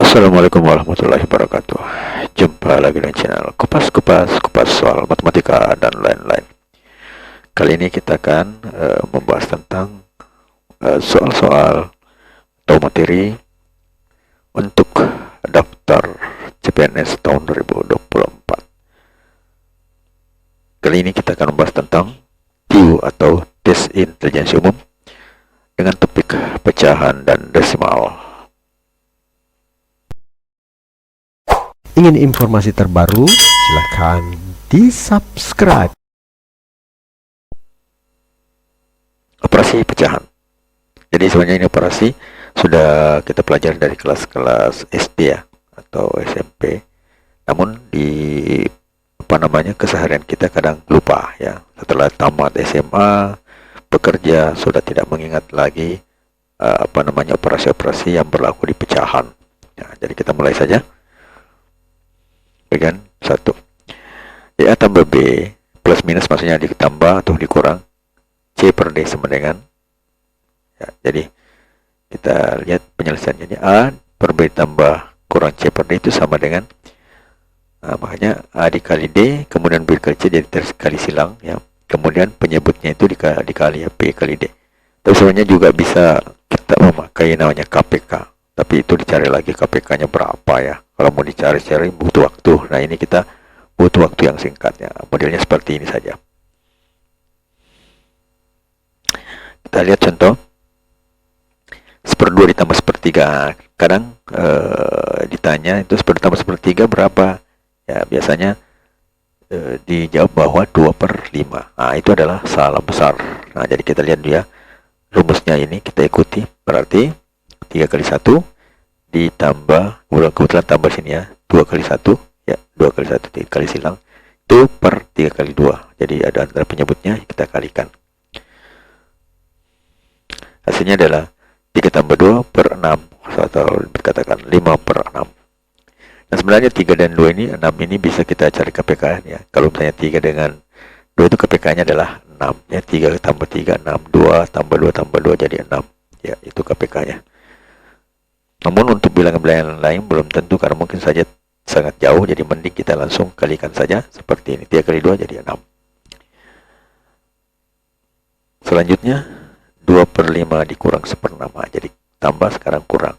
Assalamualaikum warahmatullahi wabarakatuh. Jumpa lagi dengan channel kupas soal matematika dan lain-lain. Kali ini kita akan membahas tentang soal-soal atau materi untuk daftar CPNS tahun 2024. Kali ini kita akan membahas tentang TIU atau tes intelijensi umum dengan topik pecahan dan desimal. Ingin informasi terbaru? Silahkan di-subscribe. Operasi pecahan. Jadi sebenarnya ini operasi sudah kita pelajari dari kelas-kelas SD ya atau SMP. Namun di keseharian kita kadang lupa ya. Setelah tamat SMA, bekerja sudah tidak mengingat lagi operasi-operasi yang berlaku di pecahan. Ya, jadi kita mulai saja. Dengan 1 A tambah B plus minus maksudnya ditambah atau dikurang C per D sama dengan ya, jadi kita lihat penyelesaiannya. A per B tambah kurang C per D itu sama dengan makanya A dikali D kemudian B dikali C jadi terkali silang ya, kemudian penyebutnya itu dikali ya, B kali D. Tapi sebenarnya juga bisa kita memakai namanya KPK, tapi itu dicari lagi KPK nya berapa ya. Kalau mau dicari-cari butuh waktu. Nah ini kita butuh waktu yang singkat ya. Modelnya seperti ini saja. Kita lihat contoh. 1/2 ditambah 1/3. Kadang ditanya itu 1/2 ditambah 1/3 berapa? Ya biasanya dijawab bahwa 2/5. Nah itu adalah salah besar. Nah jadi kita lihat dia rumusnya ini kita ikuti. Berarti 3 kali 1 ditambah, kebetulan tambah sini ya, 2 kali 1 ya, 2 kali 1 dikali silang itu per 3 kali 2. Jadi ada antara penyebutnya kita kalikan. Hasilnya adalah 3 tambah 2 per 6 atau dikatakan 5 per 6. Nah sebenarnya 3 dan 2 ini 6 ini bisa kita cari KPK ya. Kalau misalnya 3 dengan 2 itu KPK nya adalah 6 ya, 3 tambah 3 6, 2 tambah 2 tambah 2 jadi 6 ya, itu KPK nya. Namun untuk bilangan-bilangan lain belum tentu karena mungkin saja sangat jauh, jadi mending kita langsung kalikan saja seperti ini. 3 kali 2 jadi 6. Selanjutnya 2/5 dikurang 1/6. Jadi tambah sekarang kurang.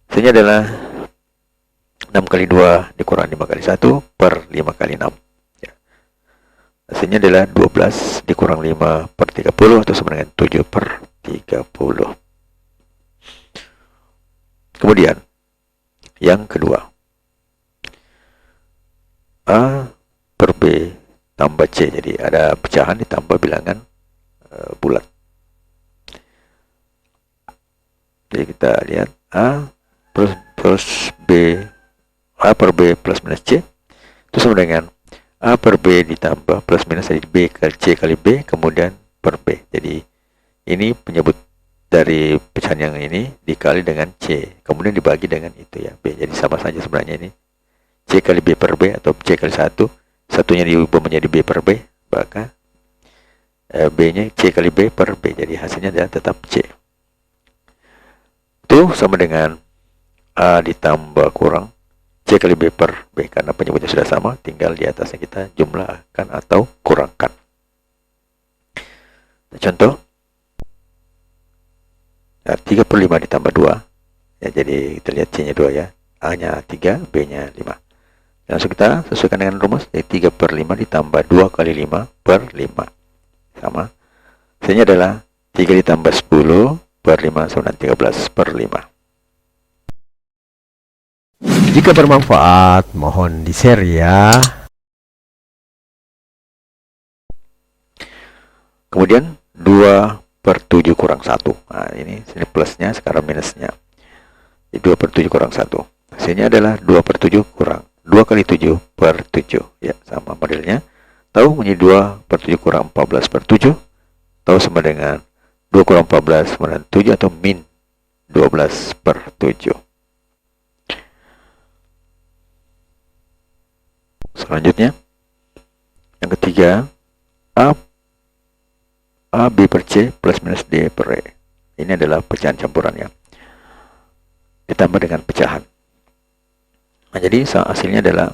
Hasilnya adalah 6 kali 2 dikurang 5 kali 1 per 5 kali 6 ya. Hasilnya adalah 12 dikurang 5 per 30 atau sama dengan 7 per 30. Kemudian yang kedua, A per B tambah C. Jadi ada pecahan ditambah bilangan bulat. Jadi kita lihat A plus B, A per B plus minus C itu sama dengan A per B ditambah plus minus jadi B kali C kali B kemudian per B. Jadi ini penyebut dari pecahan yang ini dikali dengan C kemudian dibagi dengan itu ya B, jadi sama saja sebenarnya ini C kali B per B atau C kali 1, satunya diubah menjadi B per B, maka B nya C kali B per B, jadi hasilnya adalah tetap C. Itu sama dengan A ditambah kurang C kali B per B, karena penyebutnya sudah sama, tinggal di atasnya kita jumlahkan atau kurangkan. Contoh ya, 3/5 ditambah 2 ya, jadi kita lihat C nya 2 ya, A nya 3, B nya 5. Langsung kita sesuaikan dengan rumus, jadi 3/5 ditambah 2 kali 5 per 5 sama, C nya adalah 3 ditambah 10 per 5 sama dengan 13 per 5. Jika bermanfaat, mohon di-share ya. Kemudian 2/7 kurang 1. Nah ini sini plusnya, sekarang minusnya. 2/7 kurang 1. Hasilnya adalah 2/7 kurang 2 kali 7 per 7 ya, sama modelnya. Tahu menjadi 2/7 kurang 14 per 7 tahu sama dengan 2 kurang 14 sama dengan 7 atau min 12 per 7. Selanjutnya yang ketiga, A B per C plus minus D per E. Ini adalah pecahan campurannya ditambah dengan pecahan. Nah, jadi hasilnya adalah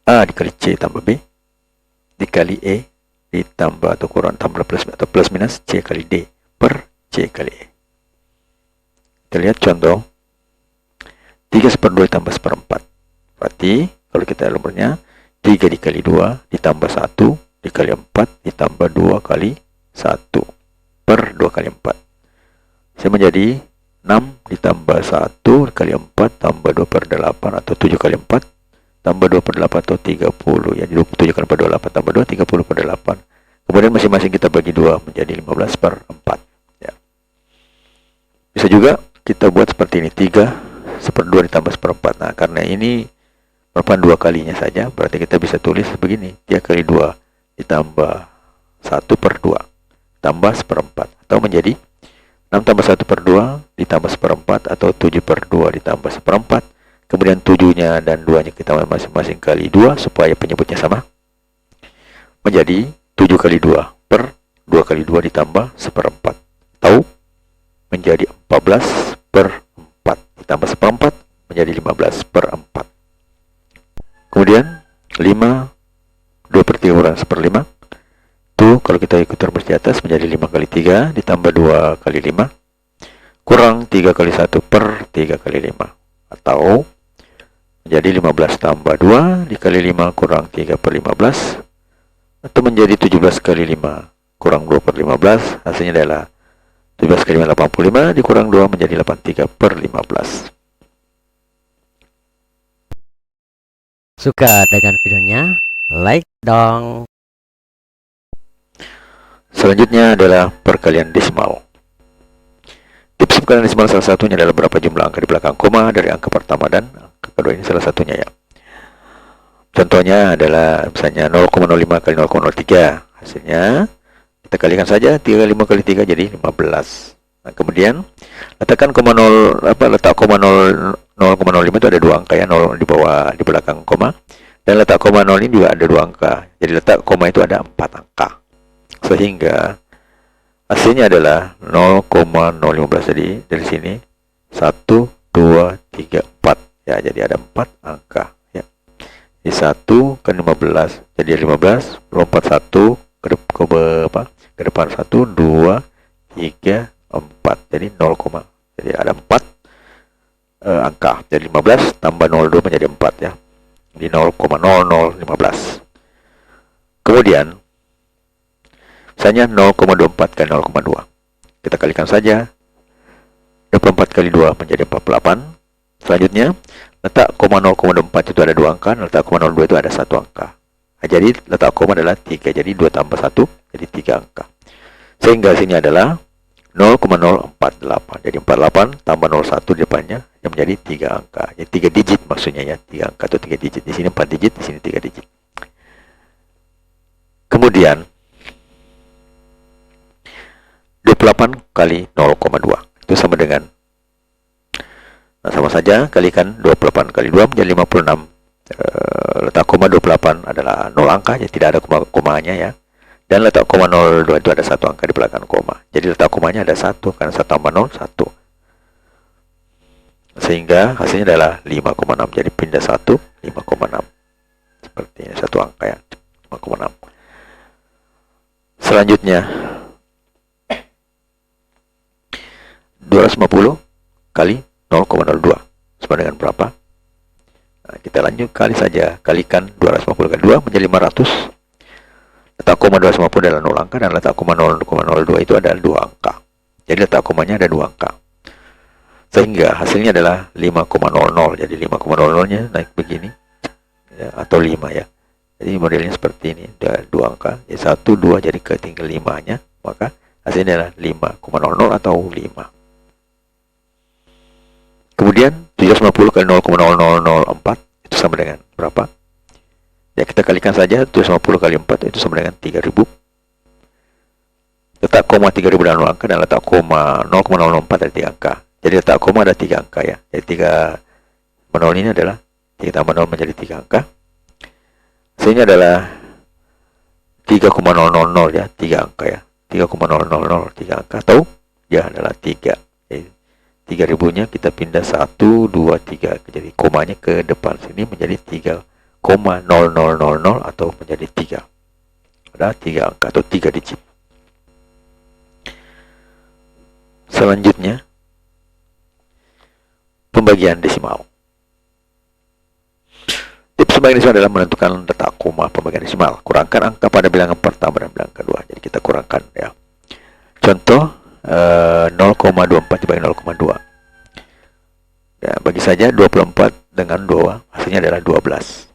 A dikali C tambah B dikali E ditambah atau kurang tambah plus atau plus minus C kali D per C kali E. Kita lihat contoh 3/2 ditambah 1/4. Berarti kalau kita nomornya 3 dikali 2 ditambah 1 dikali 4 ditambah 2 kali 1 per 2 kali 4. Saya menjadi 6 ditambah 1 kali 4 tambah 2 per 8 atau 7 kali 4 tambah 2 per 8 atau 30 ya. 7 kali 4 28 tambah 2 30 per 8. Kemudian masing-masing kita bagi 2 menjadi 15/4 ya. Bisa juga kita buat seperti ini 3/2 ditambah 1/4. Nah, karena ini merupakan 2 kalinya saja, berarti kita bisa tulis begini 3 kali 2 ditambah 1/2 tambah 1/4 atau menjadi 6 tambah 1/2 ditambah 1/4 atau 7/2 ditambah 1/4. Kemudian 7-nya dan 2-nya kita masing-masing kali 2 supaya penyebutnya sama. Menjadi 7 kali 2 per 2 kali 2 ditambah 1/4. Tahu? Menjadi 14/4 ditambah 1/4 menjadi 15/4. Kemudian 5 2/3 kurang 1/5. Tuh kalau kita ikut rumus di atas menjadi 5 kali 3 ditambah 2 kali 5 kurang 3 kali 1 per 3 kali 5 atau menjadi 15 tambah 2 dikali 5 kurang 3 per 15 atau menjadi 17 kali 5 kurang 2 per 15. Hasilnya adalah 17 kali 5 85 dikurang 2 menjadi 83 per 15. Suka dengan videonya? Like dong. Selanjutnya adalah perkalian desimal. Tips perkalian desimal salah satunya adalah berapa jumlah angka di belakang koma dari angka pertama dan angka kedua. Ini salah satunya ya. Contohnya adalah misalnya 0,05 kali 0,03. Hasilnya kita kalikan saja 35 kali 3 jadi 15. Nah, kemudian letakkan letak koma 0,05 itu ada 2 angka ya, 0 di bawah di belakang koma. Dan letak koma 0 ini juga ada 2 angka. Jadi letak koma itu ada 4 angka. Sehingga hasilnya adalah 0,015. Jadi dari sini 1 2 3 4 ya, jadi ada 4 angka ya. Di 1 kan 15 jadi 15 lompat 1 ke depan 1 2 3 4 jadi 0, jadi ada 4 angka. Jadi 15 tambah 02 menjadi 4 ya. Di 0,0015. Kemudian misalnya 0,24 kali 0,2. Kita kalikan saja. 24 kali 2 menjadi 48. Selanjutnya, letak koma 0,24 itu ada 2 angka, dan letak koma 02 itu ada 1 angka. Nah, jadi letak koma adalah 3. Jadi 2 tambah 1 jadi 3 angka. Sehingga sini adalah 0,048. Jadi 48 tambah 01 di depannya yang menjadi 3 angka. Jadi 3 digit maksudnya ya. 3 angka itu 3 digit. Di sini 4 digit, di sini 3 digit. Kemudian 28 kali 0,2 itu sama dengan, nah sama saja kalikan 28 kali 2 menjadi 56. Letak koma 28 adalah 0 angka, jadi tidak ada komanya ya. Dan letak koma 02 itu ada 1 angka di belakang koma. Jadi letak komanya ada 1 karena 1 tambah 0 1. Sehingga hasilnya adalah 5,6. Jadi pindah 1 5,6. Seperti ini 1 angka ya. 5,6. Selanjutnya 250 kali 0,02 sama dengan berapa? Nah, kita lanjut kali saja. Kalikan 250 kali 2 menjadi 500. Letak koma 250 adalah 0 angka dan letak koma 0,02 itu adalah 2 angka. Jadi letak komanya ada 2 angka. Sehingga hasilnya adalah 5,00. Jadi 5,00-nya naik begini ya, atau 5 ya. Jadi modelnya seperti ini. Ada 2 angka. Jadi 1, 2 jadi ketinggal 5-nya. Maka hasilnya adalah 5,00 atau 5. Kemudian 750 kali 0,0004 itu sama dengan berapa? Ya kita kalikan saja 750 kali 4 itu sama dengan 3000. Letak koma 3000 adalah 0 angka dan letak koma 0,004 ada 3 angka. Jadi letak koma ada 3 angka ya. Jadi 3 menol ini adalah 3 tambah 0 menjadi 3 angka. Sehingga adalah 3,000 ya, 3 angka ya. 3,000 3 angka atau ya adalah 3. Jadi 3000-nya kita pindah 1, 2, 3. Jadi komanya ke depan sini menjadi 3,0000 atau menjadi 3. Ada 3 angka atau 3 digit. Selanjutnya, pembagian desimal. Tips pembagian desimal adalah menentukan letak koma pembagian desimal. Kurangkan angka pada bilangan pertama dan bilangan kedua. Jadi kita kurangkan ya. Contoh 0,24 dibagi 0,2. Ya, bagi saja 24 dengan 2 hasilnya adalah 12.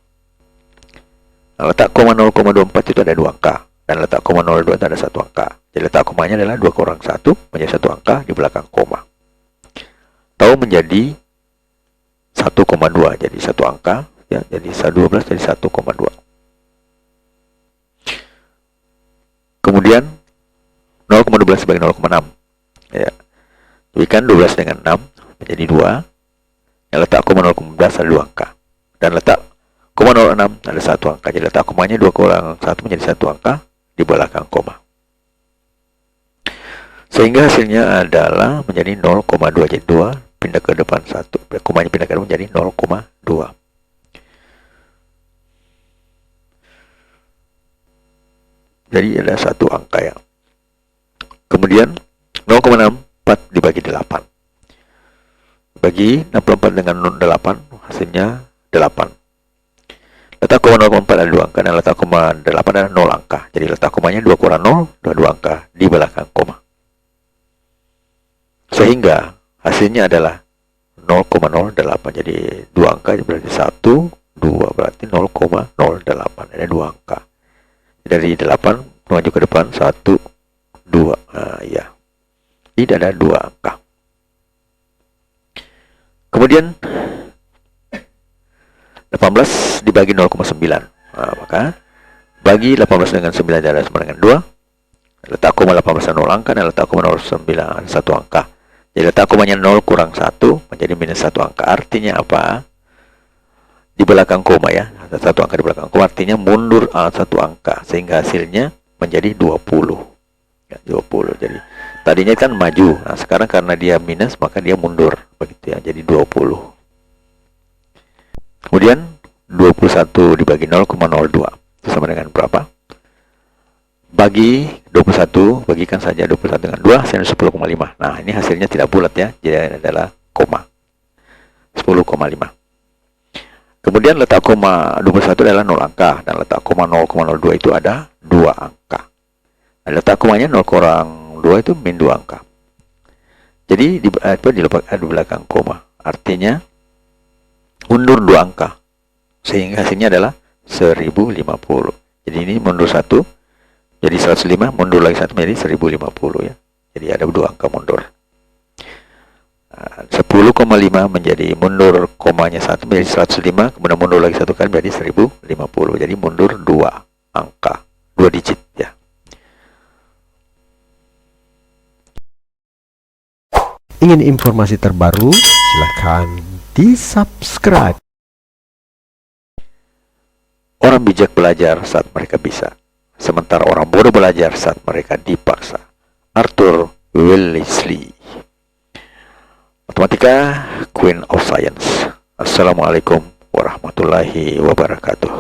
Nah, letak koma 0,24 itu ada 2 angka dan letak koma 02 itu ada 1 angka. Jadi letak komanya adalah 2 kurang 1 menjadi 1 angka di belakang koma. Tahu menjadi 1,2 jadi 1 angka ya, jadi 12 jadi 1,2. Kemudian 0,12 bagi 0,6 ya. Berikan 12 dengan 6 menjadi 2. Yang letak koma 0,12 ada 2 angka. Dan letak koma 06 ada 1 angka. Jadi letak komanya 2 kurang 1 menjadi 1 angka di belakang koma. Sehingga hasilnya adalah menjadi 0,2 jadi 2 pindah ke depan 1. Komanya pindah ke depan menjadi 0,2. Jadi ada 1 angka ya. Kemudian 0,64 dibagi 8. Bagi 64 dengan 8 hasilnya 8. Letak koma 0,4 ada 2 angka dan letak koma 8 adalah 0 angka. Jadi letak komanya 2 kurang 0, 2 angka di belakang koma. Sehingga hasilnya adalah 0,08. Jadi 2 angka berarti 1, 2 berarti 0,08. Ada 2 angka. Dari 8 maju ke depan 1, 2. Nah, ya. Tidak ada 2 angka. Kemudian 18 dibagi 0,9. Nah, maka bagi 18 dengan 9 adalah sama dengan 2. Letak koma 18 0 angka dan letak koma 09 ada 1 angka. Jadi letak komanya 0 kurang 1 menjadi minus 1 angka. Artinya apa? Di belakang koma ya. Ada 1 angka di belakang koma. Artinya mundur 1 angka. Sehingga hasilnya menjadi 20. Ya, 20. Jadi tadinya kan maju. Nah, sekarang karena dia minus maka dia mundur. Begitu ya. Jadi 20. Kemudian 21 dibagi 0,02. Itu sama dengan berapa? Bagi 21, bagikan saja 21 dengan 2, hasilnya 10,5. Nah, ini hasilnya tidak bulat ya, jadi adalah koma. 10,5. Kemudian letak koma 21 adalah 0 angka, dan letak koma 0,02 itu ada 2 angka. Nah, letak komanya 0 kurang 2 itu min 2 angka. Jadi di belakang koma. Artinya, mundur 2 angka. Sehingga hasilnya adalah 1050. Jadi ini mundur 1. Jadi 105, mundur lagi 1 menjadi 1050 ya. Jadi ada 2 angka mundur. 10,5 menjadi mundur komanya 1 menjadi 105, kemudian mundur lagi 1 kali menjadi 1050. Jadi mundur 2 angka, 2 digit ya. Ingin informasi terbaru? Silahkan di-subscribe. Orang bijak belajar saat mereka bisa. Sementara orang bodoh belajar saat mereka dipaksa. Arthur Wellesley. Matematika, Queen of Science. Assalamualaikum warahmatullahi wabarakatuh.